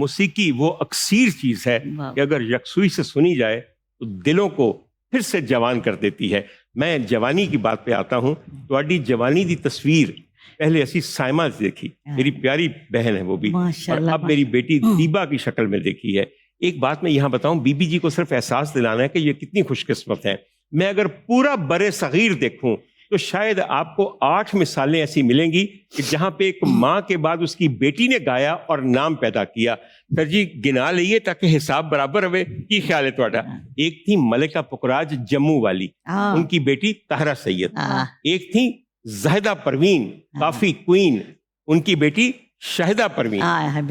موسیقی وہ اکثیر چیز ہے کہ اگر یکسوئی سے سنی جائے تو دلوں کو پھر سے جوان کر دیتی ہے. میں جوانی کی بات پہ آتا ہوں. تواڈی جوانی دی تصویر پہلے اسی سائمہ سے دیکھی, میری پیاری بہن ہے وہ بھی, اور اب میری بیٹی دیبا کی شکل میں دیکھی ہے. ایک بات میں یہاں بتاؤں, بی بی جی کو صرف احساس دلانا ہے کہ یہ کتنی خوش قسمت ہیں. میں اگر پورا برِ صغیر دیکھوں تو شاید آپ کو 8 مثالیں ایسی ملیں گی کہ جہاں پہ ایک ماں کے بعد اس کی بیٹی نے گایا اور نام پیدا کیا. سر جی گنا لئیے تاکہ حساب برابر ہوئے. کی خیال ہے تھوڑا؟ ایک تھی ملکہ پکراج جموں والی, ان کی بیٹی طاہرہ سید. ایک تھی زاہدہ پروین کافی کوئین, ان کی بیٹی شاہدہ پروین.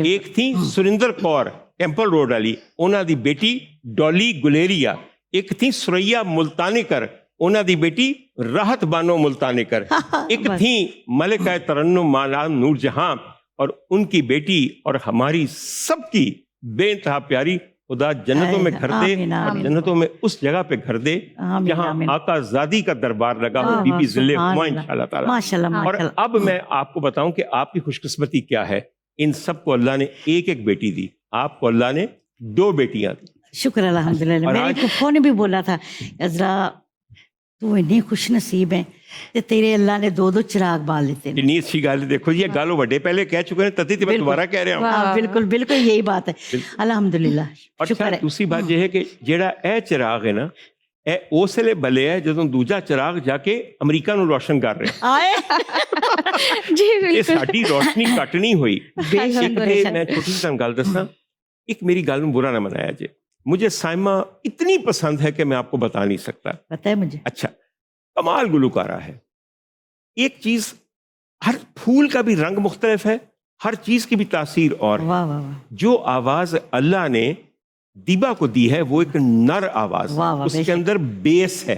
ایک تھی سریندر کور ٹیمپل روڈ والی, انہاں دی بیٹی ڈولی گلیریا. ایک تھی سریا ملتانکر, انہاں دی بیٹی راحت بانو ملتانکر. ایک تھی ملکہ ترنم مالام نور جہاں, اور ان کی بیٹی اور ہماری سب کی بے انتہا پیاری, خدا جنتوں میں گھر دے, اور جنتوں میں اس جگہ پہ گھر دے جہاں آقا زادی کا دربار لگا ہو, بی بی ذل ہما انشاءاللہ تعالی. اور اب میں آپ کو بتاؤں کہ آپ کی خوش قسمتی کیا ہے. ان سب کو اللہ نے ایک ایک بیٹی دی, آپ کو اللہ نے 2 بیٹیاں دی. شکر الحمدللہ. میرے پھپھو نے بھی بولا تھا عذرا تو اتنی خوش نصیب ہے کہ تیرے اللہ نے 2 چراغ بال دیتے. اتنی اچھی گل. دیکھو یہ گالو وڈے پہلے کہہ چکے ہیں, تتی میں دوبارہ کہہ رہا ہوں. بالکل بالکل یہی بات ہے الحمدللہ. اور دوسری بات یہ ہے کہ جیڑا اے چراغ ہے نا, اے اس لیے بلے ہے جدوں دوجا چراغ جا کے امریکہ نو روشن کر رہے. یہ ساڈی روشنی کٹ نہیں ہوئی. میں چھوٹی سی گل دساں, ایک میری گل میں برا نہ منایا جائے, مجھے سائمہ اتنی پسند ہے کہ میں آپ کو بتا نہیں سکتا. پتہ ہے مجھے. اچھا, کمال گلوکارہ ہے. ایک چیز, ہر پھول کا بھی رنگ مختلف ہے, ہر چیز کی بھی تاثیر اور جو آواز اللہ نے دیبا کو دی ہے وہ ایک نر آواز, اس کے اندر بیس ہے.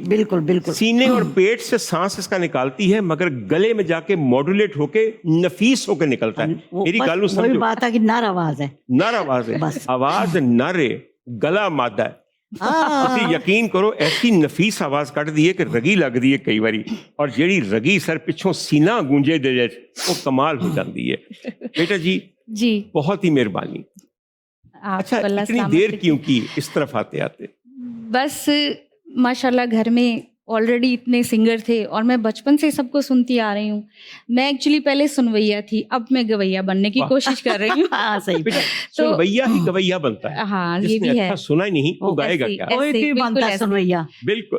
بالکل بالکل سینے اور پیٹ سے سانس اس کا نکالتی ہے, مگر گلے میں جا کے ماڈولیٹ ہو کے نفیس ہو کے نکلتا ہے. میری گل وہی بات ہے کہ نر آواز ہے. نر آواز ہے, آواز نر ہے, گلا مادہ ہے. اسی یقین کرو ایسی نفیس آواز کٹ دی ہے کہ رگی لگ دی ہے کئی باری, اور جیڑی رگی سر پچھوں سینہ گونجے دے جائے وہ کمال ہو جاتی ہے. بیٹا جی بہت ہی مہربانی. اچھا اتنی دیر کیوں کی اس طرف آتے آتے؟ بس ماشاءاللہ گھر میں آلریڈی اتنے سنگر تھے اور میں بچپن سے سب کو سنتی آ رہی ہوں. میں ایکچولی پہلے سنویا تھی, اب میں گویا بننے کی کوشش کر رہی ہوں. سنویا ہی گویا بنتا ہے. ہاں یہ بھی ہے. سنا ہی نہیں وہ گائے گا کیا؟ کوئی بھی بنتا ہے سنویا. بالکل.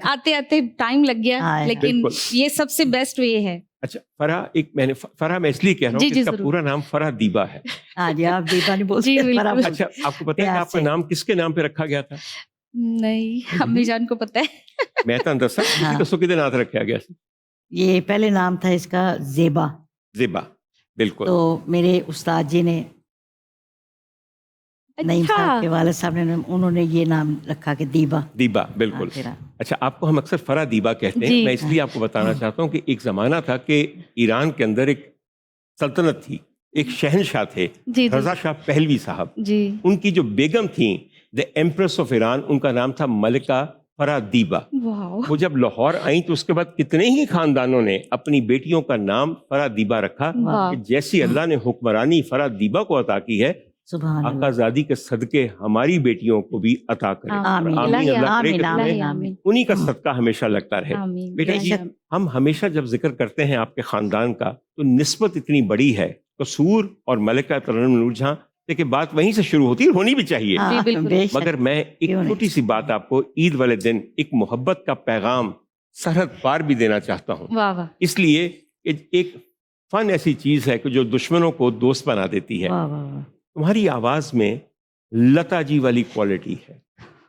آتے آتے ٹائم لگ گیا, لیکن یہ سب سے بیسٹ وے ہے. اچھا فرح, ایک میں نے فرح میں اس لیے کہہ رہا ہوں کہ اس کا پورا نام فرح دیبا ہے. ہاں جی آپ دیبا نہیں بولتے. اچھا آپ کو پتہ ہے کہ آپ کا نام کس کے نام پہ رکھا گیا تھا؟ نہیں, امی جان کو پتہ ہے. میں تو دسا دسو کدے نام رکھا گیا. یہ پہلے نام تھا اس کا زیبا. زیبا بالکل. تو میرے استاد جی نے نعیم صاحب کے والد صاحب نے انہوں نے یہ نام رکھا کہ دیبا. دیبا بالکل. اچھا آپ کو ہم اکثر فرح دیبا کہتے ہیں. میں اس لیے آپ کو بتانا چاہتا ہوں کہ ایک زمانہ تھا کہ ایران کے اندر ایک سلطنت تھی, ایک شہنشاہ تھے رضا شاہ پہلوی صاحب. ان کی جو بیگم تھیں دی ایمپریس آف ایران, ان کا نام تھا ملکہ فرح دیبا. وہ جب لاہور آئیں تو اس کے بعد کتنے ہی خاندانوں نے اپنی بیٹیوں کا نام فرح دیبا رکھا. جیسی اللہ نے حکمرانی فرح دیبا کو عطا کی ہے, آقا زادی کے صدقے ہماری بیٹیوں کو بھی عطا کرے. آمین. اللہ کرے کہ انہی کا صدقہ ہمیشہ لگتا رہے. بیٹا جی ہم ہمیشہ جب ذکر کرتے ہیں آپ کے خاندان کا تو نسبت اتنی بڑی ہے. قصور اور ملکہ ترنم نور جہاں, لیکن بات وہیں سے شروع ہوتی ہے, ہونی بھی چاہیے. مگر میں ایک چھوٹی سی بات آپ کو عید والے دن ایک محبت کا پیغام سرحد پار بھی دینا چاہتا ہوں. اس لیے ایک فن ایسی چیز ہے کہ جو دشمنوں کو دوست بنا دیتی ہے. تمہاری آواز میں لتا جی والی کوالٹی ہے,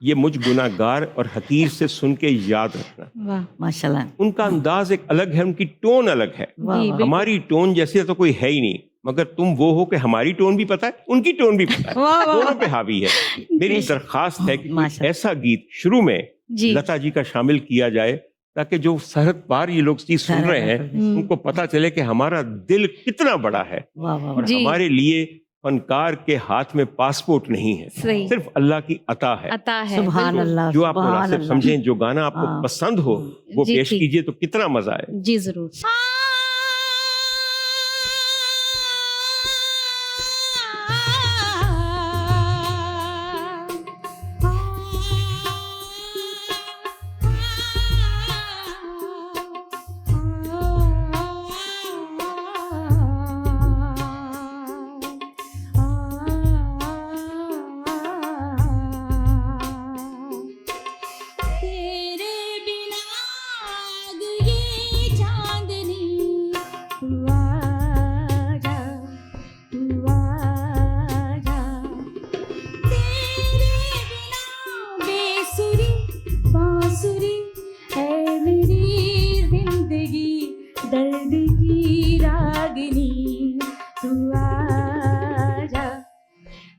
یہ مجھ گناہ گار اور حقیر سے سن کے یاد رکھنا. ماشاءاللہ ان کا انداز ایک الگ ہے, ان کی ٹون الگ ہے. ہماری ٹون جیسی تو کوئی ہے ہی نہیں, مگر تم وہ ہو کہ ہماری ٹون بھی پتہ ہے, ان کی ٹون بھی پتہ ہے, دونوں پہ حاوی ہے. میری درخواست ہے کہ ایسا گیت شروع میں لتا جی کا شامل کیا جائے تاکہ جو سرحد پار یہ لوگ چیز سن رہے ہیں ان کو پتہ چلے کہ ہمارا دل کتنا بڑا ہے, اور ہمارے لیے فنکار کے ہاتھ میں پاسپورٹ نہیں ہے, صرف اللہ کی عطا ہے. سبحان اللہ. جو آپ مناسب سمجھیں, جو گانا آپ کو پسند ہو وہ پیش کیجئے تو کتنا مزہ آئے. جی ضرور.